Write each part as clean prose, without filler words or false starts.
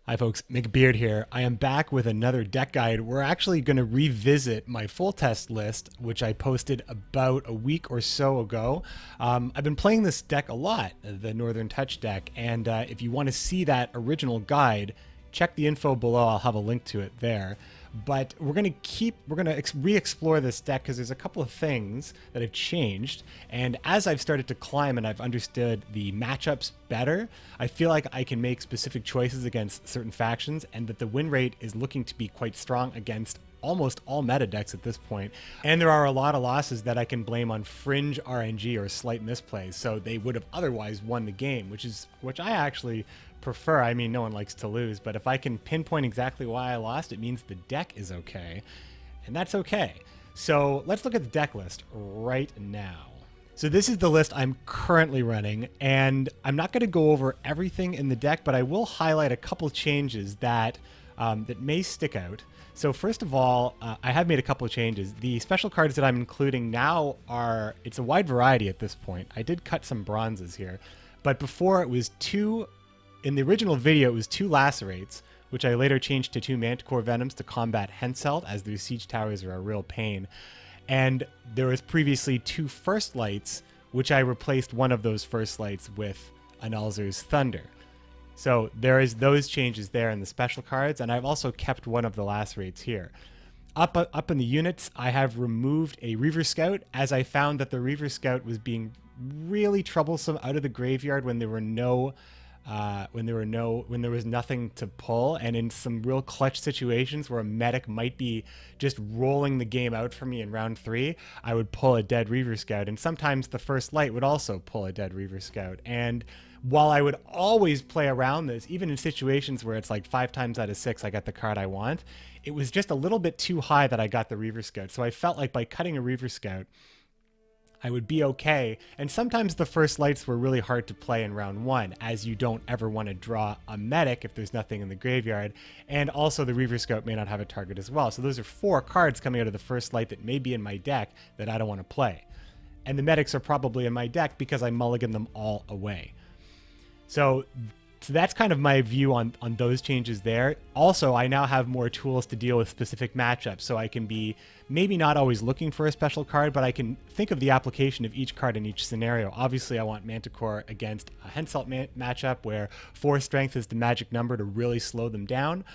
Hi folks, McBeard here. I am back with another deck guide. We're actually going to revisit my Foltest list, which I posted about a week or so ago. I've been playing this deck a lot, the Northern Touch deck, and if you want to see that original guide, check the info below. I'll have a link to it there. But we're going to re-explore this deck because there's a couple of things that have changed. And as I've started to climb and I've understood the matchups better, I feel like I can make specific choices against certain factions and that the win rate is looking to be quite strong against almost all meta decks at this point. And there are a lot of losses that I can blame on fringe RNG or slight misplays. So they would have otherwise won the game, which I actually prefer. I mean, no one likes to lose, but if I can pinpoint exactly why I lost, it means the deck is okay, and that's okay. So let's look at the deck list right now. So this is the list I'm currently running, and I'm not going to go over everything in the deck, but I will highlight a couple changes that that may stick out. So first of all, I have made a couple of changes. The special cards that I'm including now it's a wide variety at this point. I did cut some bronzes here, but before it was in the original video, it was 2 Lacerates, which I later changed to 2 Manticore Venoms to combat Henselt, as their siege towers are a real pain. And there was previously 2 First Lights, which I replaced one of those First Lights with an Alzur's Thunder. So there is those changes there in the special cards, and I've also kept one of the Lacerates here. Up in the units, I have removed a Reaver Scout, as I found that the Reaver Scout was being really troublesome out of the graveyard when there was nothing to pull, and in some real clutch situations where a medic might be just rolling the game out for me in round 3, I would pull a dead Reaver Scout, and sometimes the First Light would also pull a dead Reaver Scout. And while I would always play around this, even in situations where it's like 5 times out of 6 I got the card I want, it was just a little bit too high that I got the Reaver Scout. So I felt like by cutting a Reaver Scout, I would be okay. And sometimes the First Lights were really hard to play in round 1, as you don't ever want to draw a medic if there's nothing in the graveyard. And also the Reaver Scout may not have a target as well. So those are 4 cards coming out of the First Light that may be in my deck that I don't want to play. And the medics are probably in my deck because I mulligan them all away. So that's kind of my view on those changes there. Also, I now have more tools to deal with specific matchups, so I can be maybe not always looking for a special card, but I can think of the application of each card in each scenario. Obviously, I want Manticore against a Henselt matchup where 4 strength is the magic number to really slow them down.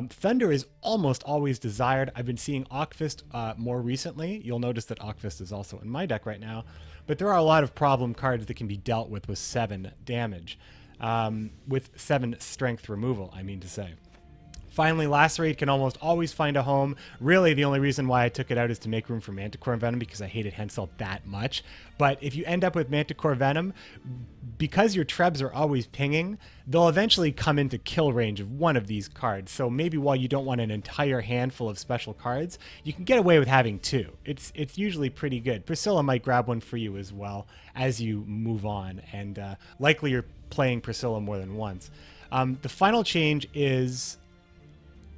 Thunder is almost always desired. I've been seeing Ockfist more recently. You'll notice that Ockfist is also in my deck right now, but there are a lot of problem cards that can be dealt with 7 damage. With 7 strength removal, I mean to say. Finally, Lacerate can almost always find a home. Really, the only reason why I took it out is to make room for Manticore Venom because I hated Henselt that much. But if you end up with Manticore Venom, because your Trebs are always pinging, they'll eventually come into kill range of one of these cards. So maybe while you don't want an entire handful of special cards, you can get away with having 2. It's usually pretty good. Priscilla might grab one for you as well as you move on, and likely you're playing Priscilla more than once. The final change is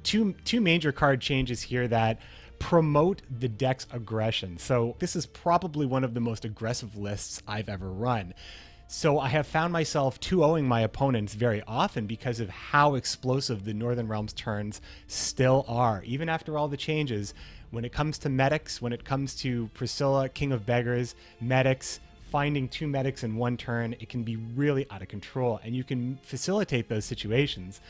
two major card changes here that promote the deck's aggression. So this is probably one of the most aggressive lists I've ever run. So I have found myself 2-0ing my opponents very often because of how explosive the Northern Realms turns still are. Even after all the changes, when it comes to medics, when it comes to Priscilla, King of Beggars, medics, finding 2 medics in 1 turn, it can be really out of control, and you can facilitate those situations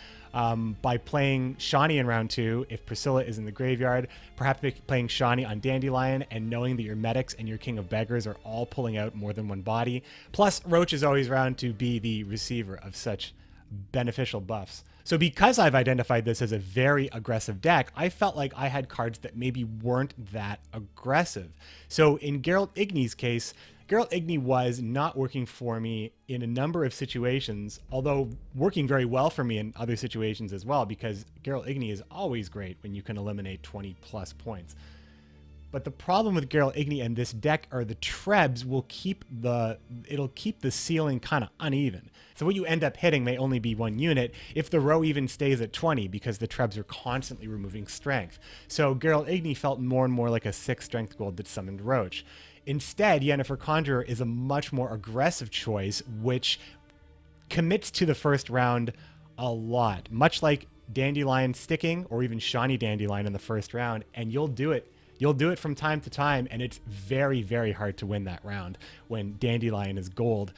by playing Shawnee in round 2 if Priscilla is in the graveyard, perhaps playing Shawnee on Dandelion and knowing that your medics and your King of Beggars are all pulling out more than 1 body. Plus, Roach is always around to be the receiver of such beneficial buffs. So because I've identified this as a very aggressive deck, I felt like I had cards that maybe weren't that aggressive. So in Geralt Igni's case, Geralt Igni was not working for me in a number of situations, although working very well for me in other situations as well, because Geralt Igni is always great when you can eliminate 20 plus points. But the problem with Geralt Igni and this deck are the Trebs will keep the ceiling kind of uneven. So what you end up hitting may only be 1 unit if the row even stays at 20 because the Trebs are constantly removing strength. So Geralt Igni felt more and more like a 6 strength gold that summoned Roach. Instead, Yennefer Conjurer is a much more aggressive choice, which commits to the first round a lot. Much like Dandelion sticking or even Shawnee Dandelion in the first round, and you'll do it. You'll do it from time to time, and it's very, very hard to win that round when Dandelion is gold.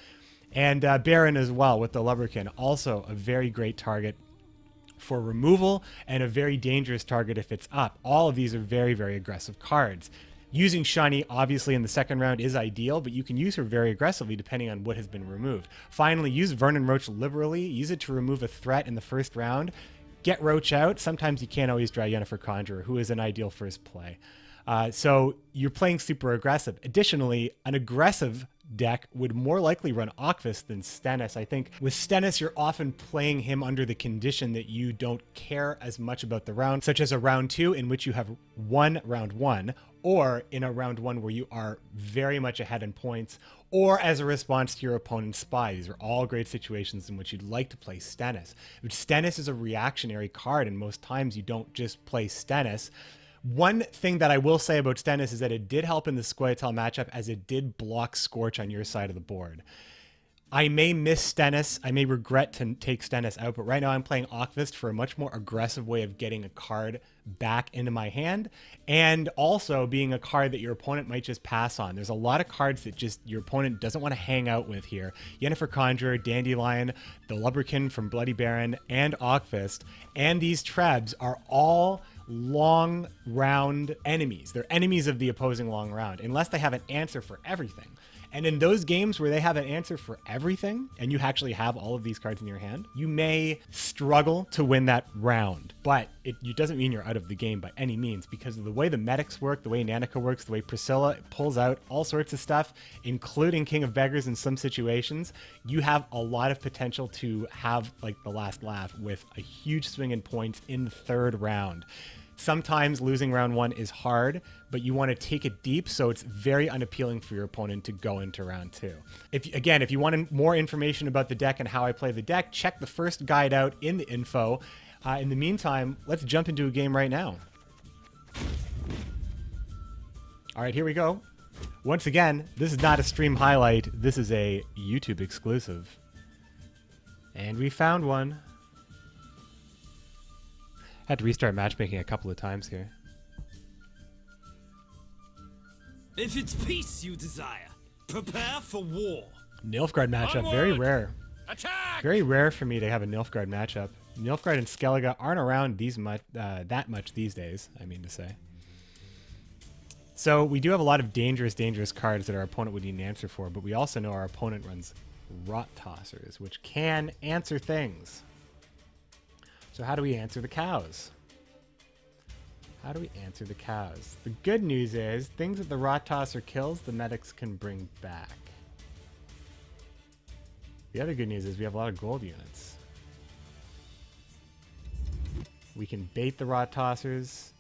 And Baron as well with the Lubberkin, also a very great target for removal and a very dangerous target if it's up. All of these are very, very aggressive cards. Using Shawnee, obviously, in the second round is ideal, but you can use her very aggressively depending on what has been removed. Finally, use Vernon Roach liberally. Use it to remove a threat in the first round. Get Roach out. Sometimes you can't always draw Yennefer Conjurer, who is an ideal first play. So you're playing super aggressive. Additionally, an aggressive deck would more likely run Okvist than Stennis. I think with Stennis, you're often playing him under the condition that you don't care as much about the round, such as a round 2 in which you have won round 1, or in a round 1 where you are very much ahead in points, or as a response to your opponent's spy. These are all great situations in which you'd like to play Stennis. But Stennis is a reactionary card, and most times you don't just play Stennis. One thing that I will say about Stennis is that it did help in the Scoia'tael matchup, as it did block Scorch on your side of the board. I may miss Stennis. I may regret to take Stennis out, but right now I'm playing Okvist for a much more aggressive way of getting a card back into my hand, and also being a card that your opponent might just pass on. There's a lot of cards that just your opponent doesn't want to hang out with here. Yennefer Conjurer, Dandelion, the Lubberkin from Bloody Baron, and Okvist, and these Trebs are all long round enemies. They're enemies of the opposing long round, unless they have an answer for everything. And in those games where they have an answer for everything, and you actually have all of these cards in your hand, you may struggle to win that round. But it doesn't mean you're out of the game by any means, because of the way the medics work, the way Nanika works, the way Priscilla pulls out all sorts of stuff, including King of Beggars in some situations, you have a lot of potential to have like the last laugh with a huge swing in points in the third round. Sometimes losing round 1 is hard, but you want to take it deep, so it's very unappealing for your opponent to go into round 2. If you want more information about the deck and how I play the deck, check the first guide out in the info. In the meantime, let's jump into a game right now. All right, here we go. Once again, this is not a stream highlight. This is a YouTube exclusive. And we found one. Had to restart matchmaking a couple of times here. If it's peace you desire, prepare for war. Nilfgaard matchup, Onward! very rare. Attack! Very rare for me to have a Nilfgaard matchup. Nilfgaard and Skellige aren't around that much these days, I mean to say. So we do have a lot of dangerous cards that our opponent would need an answer for, but we also know our opponent runs Rot Tossers, which can answer things. So how do we answer the cows? How do we answer the cows? The good news is, things that the Rot Tosser kills, the medics can bring back. The other good news is we have a lot of gold units. We can bait the Rot Tossers.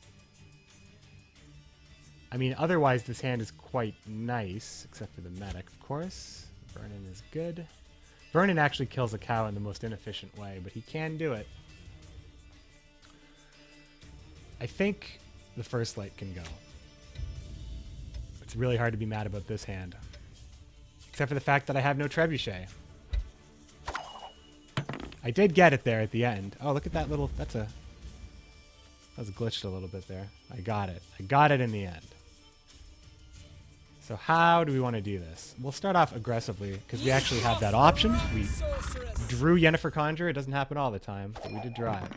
I mean, otherwise this hand is quite nice, except for the medic, of course. Vernon is good. Vernon actually kills a cow in the most inefficient way, but he can do it. I think the first light can go. It's really hard to be mad about this hand. Except for the fact that I have no trebuchet. I did get it there at the end. Oh, look at that little... That was glitched a little bit there. I got it. I got it in the end. So how do we want to do this? We'll start off aggressively, because we actually have that option. We drew Yennefer Conjurer. It doesn't happen all the time, but we did draw it.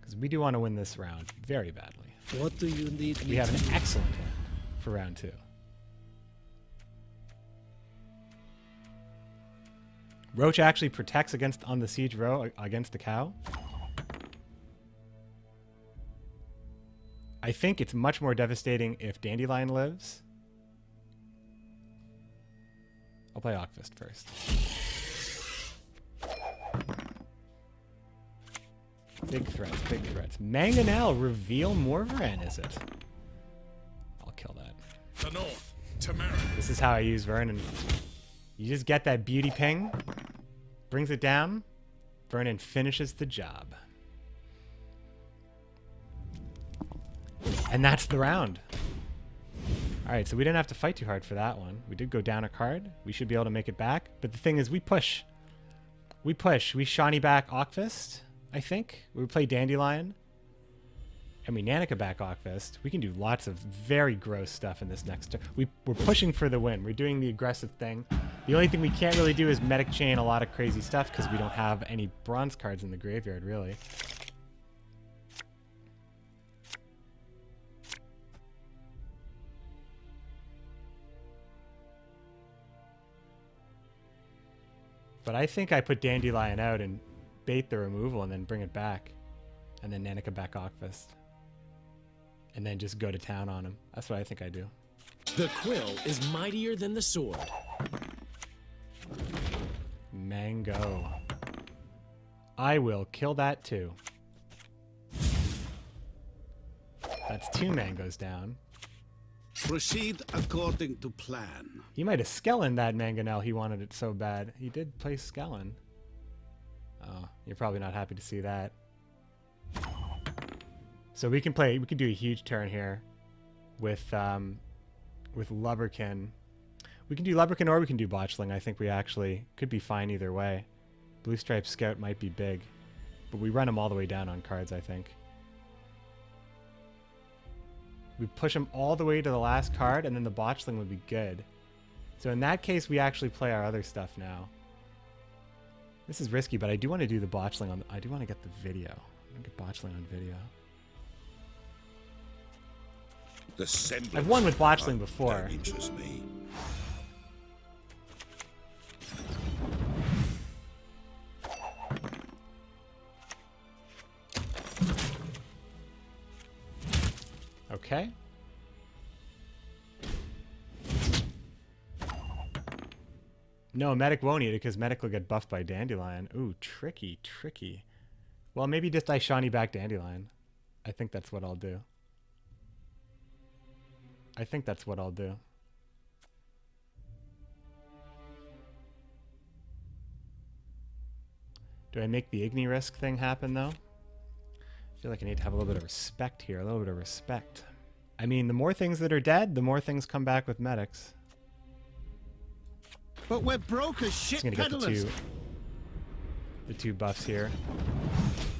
Because we do want to win this round very badly. What do you need? We have an excellent hand for round 2. Roach actually protects on the siege row against the cow. I think it's much more devastating if Dandelion lives. I'll play Okvist first. Big threats, big threats. Mangonel, reveal Morvaran, is it? I'll kill that. The north, Tamara. This is how I use Vernon. You just get that beauty ping, brings it down, Vernon finishes the job. And that's the round. Alright, so we didn't have to fight too hard for that one. We did go down a card. We should be able to make it back. But the thing is, we push. We push. We Shawnee back Ockfist, I think. We play Dandelion. And we Nanica back Ockfist. We can do lots of very gross stuff in this next turn. We're pushing for the win. We're doing the aggressive thing. The only thing we can't really do is medic chain a lot of crazy stuff because we don't have any bronze cards in the graveyard, really. But I think I put Dandelion out and bait the removal and then bring it back. And then Nanica back Ockfist. And then just go to town on him. That's what I think I do. The quill is mightier than the sword. Mango. I will kill that too. That's 2 mangoes down. Proceed according to plan. He might have Skellen that Mangonel. He wanted it so bad. He did play Skellen. Oh, you're probably not happy to see that. So we can do a huge turn here with Lubberkin. We can do Lubberkin or we can do Botchling. I think we actually could be fine either way. Blue Stripe Scout might be big, but we run him all the way down on cards, I think. We push him all the way to the last card, and then the Botchling would be good. So in that case, we actually play our other stuff now. This is risky, but I do want to do the Botchling on. I do want to get the video. I'm gonna get Botchling on video. I've won with Botchling before. Don't interest me. Okay. No, Medic won't eat it because Medic will get buffed by Dandelion. Ooh, tricky, tricky. Well, maybe just I Shawnee back Dandelion. I think that's what I'll do. I think that's what I'll do. Do I make the Igni risk thing happen, though? I feel like I need to have a little bit of respect here. A little bit of respect. I mean, the more things that are dead, the more things come back with medics. But we're broke as shit Just gonna get peddlers. the two buffs here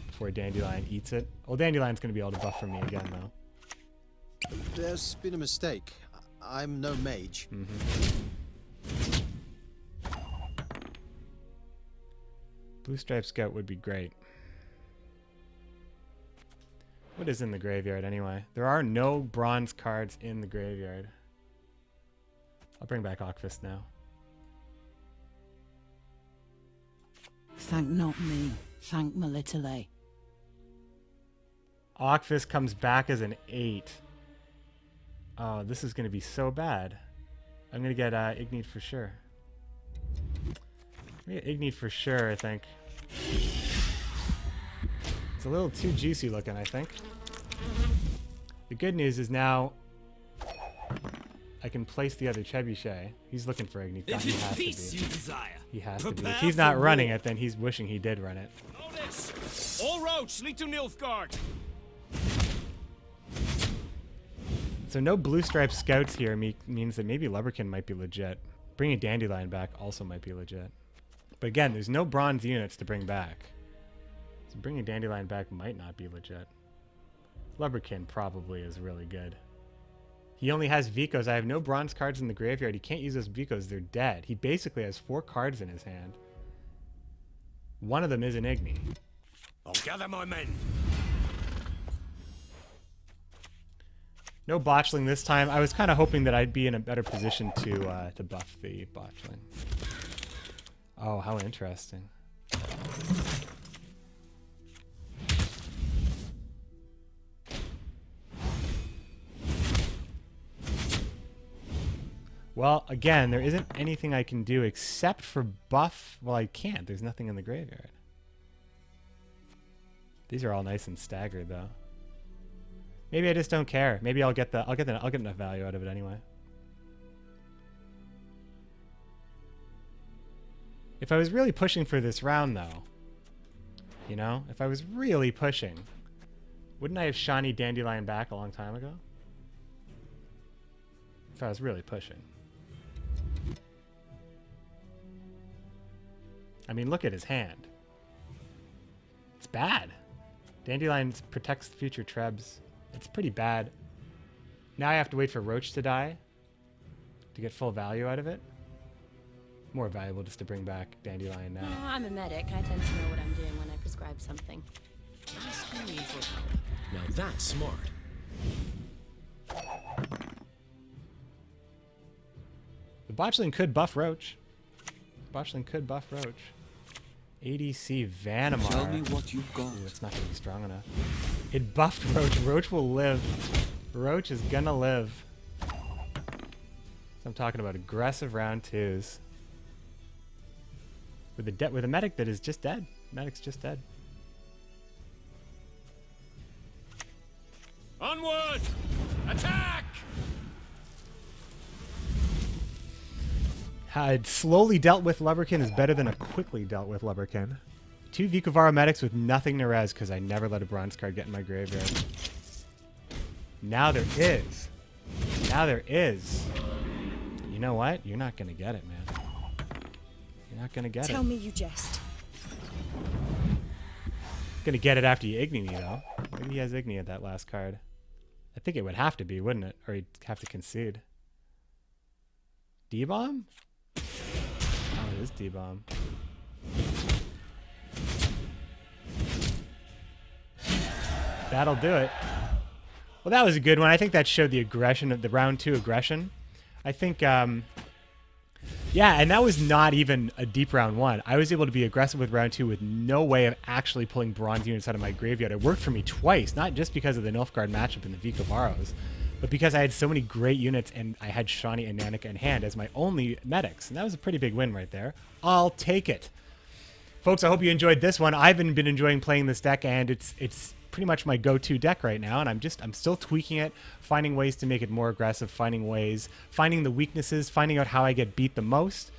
before Dandelion eats it. Well, Dandelion's gonna be able to buff for me again, though. There's been a mistake. I'm no mage. Blue Stripe Scout would be great. What is in the graveyard anyway? There are no bronze cards in the graveyard. I'll bring back Ockfist now. Thank not me, thank my little A. Ockfist comes back as an 8. Oh, this is going to be so bad. I'm going to get Igneed for sure. I'm going to get Igneed for sure, I think. It's a little too juicy looking, I think. The good news is now I can place the other Trebuchet. He's looking for Igneed. If He it's has peace to you be. desire, He has to be. prepare If he's not for running war. it, then he's wishing he did run it. Notice! All roads lead to Nilfgaard. So no blue stripe scouts here means that maybe Lubberkin might be legit. Bringing Dandelion back also might be legit. But again, there's no bronze units to bring back. So bringing Dandelion back might not be legit. Lubberkin probably is really good. He only has Vicos. I have no bronze cards in the graveyard. He can't use those Vicos. They're dead. He basically has 4 cards in his hand. One of them is an Igni. I'll gather my men. No Botchling this time. I was kind of hoping that I'd be in a better position to buff the Botchling. Oh, how interesting. Well, again, there isn't anything I can do except for buff. Well, I can't. There's nothing in the graveyard. These are all nice and staggered, though. Maybe I just don't care. Maybe I'll get enough value out of it anyway. If I was really pushing for this round, though, you know, if I was really pushing, wouldn't I have Shawnee Dandelion back a long time ago? If I was really pushing. I mean, look at his hand. It's bad. Dandelion protects future trebs. It's pretty bad. Now I have to wait for Roach to die to get full value out of it. More valuable just to bring back Dandelion now. No, I'm a medic. I tend to know what I'm doing when I prescribe something. Asking me for help. Now that's smart. The botchling could buff Roach. Botchling could buff Roach. ADC Vanamar. Tell me what you've got. Ooh, it's not going to be strong enough. It buffed Roach. Roach will live. Roach is going to live. So I'm talking about aggressive round twos. With a medic that is just dead. Medic's just dead. Onward! Attack! Slowly dealt with Lubberkin is better than a quickly dealt with Lubberkin. 2 Vikavara medics with nothing to res because I never let a bronze card get in my graveyard. Now there is. Now there is. You know what? You're not going to get it, man. You're not going to get it. Tell me you jest. Going to get it after you Igni me, though. Maybe he has Igni at that last card. I think it would have to be, wouldn't it? Or he'd have to concede. D-bomb? Oh, it is D-bomb. That'll do it. Well, that was a good one. I think that showed the aggression of the round 2 aggression. I think, yeah, and that was not even a deep round 1. I was able to be aggressive with round 2 with no way of actually pulling bronze units out of my graveyard. It worked for me twice, not just because of the Nilfgaard matchup and the Vikavaros, but because I had so many great units and I had Shani and Nanika in hand as my only medics. And that was a pretty big win right there. I'll take it. Folks, I hope you enjoyed this one. I've been enjoying playing this deck, and it's pretty much my go-to deck right now, and I'm still tweaking it, finding ways to make it more aggressive, finding the weaknesses, finding out how I get beat the most,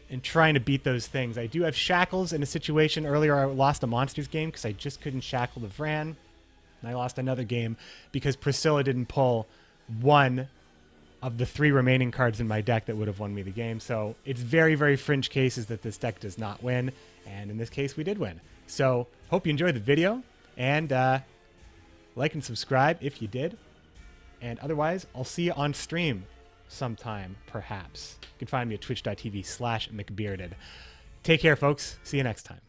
and trying to beat those things. I do have shackles in a situation. Earlier I lost a monsters game because I just couldn't shackle the Vran. And I lost another game because Priscilla didn't pull one of the 3 remaining cards in my deck that would have won me the game. So it's very, very fringe cases that this deck does not win. And in this case, we did win. So hope you enjoyed the video. And like and subscribe if you did. And otherwise, I'll see you on stream sometime, perhaps. You can find me at twitch.tv/McBearded. Take care, folks. See you next time.